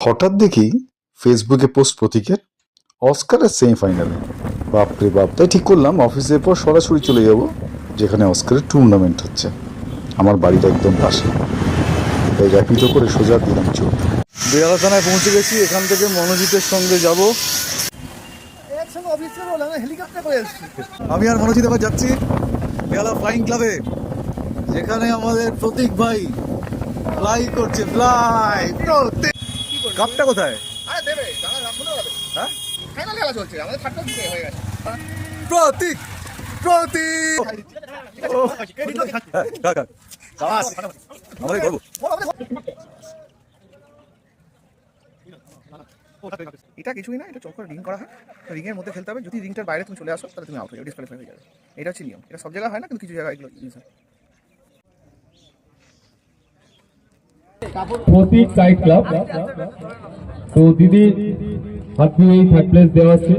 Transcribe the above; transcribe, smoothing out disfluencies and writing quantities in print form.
হঠাৎ দেখি ফেসবুকে পোস্ট প্রতীকের অস্কারের সেমিফাইনালে। বাপরে বাপ! তাই ঠিক করলাম অফিসের পর সরাসরি চলে যাব যেখানে অস্কারের টুর্নামেন্ট হচ্ছে। আমার বাড়িটা একদম পাশে, তাই র্যাপিডো করে সোজা দিলাম চোখ। বেহালা থানায় পৌঁছে গেছি। এখান থেকে মনোজিতের সঙ্গে যাব। আমি আর মনোজিৎ আবার যাচ্ছি বেহালা ফ্লাইং ক্লাবে, যেখানে আমাদের প্রতীক ভাই ফ্লাই করছে। ফ্লাই কাপটা কোথায়? হ্যাঁ, প্রতীক প্রতীক এটা কিছুই না, এটা চক্কর রিং করা হয়। রিংয়ের মধ্যে খেলতে হবে। যদি রিংটার বাইরে তুমি চলে আসো তাহলে তুমি আউট হয়ে যাবে, ডিসকোয়ালিফাই হয়ে যাবে। এটা হচ্ছে নিয়ম। এটা সব জায়গায় হয় না, কিন্তু কিছু জায়গায় এগুলো ইউজ হয়। প্রতীক কাইট ক্লাব। তো দিদি হাত দিয়ে থার্ড প্লেস দেওয়া আছে।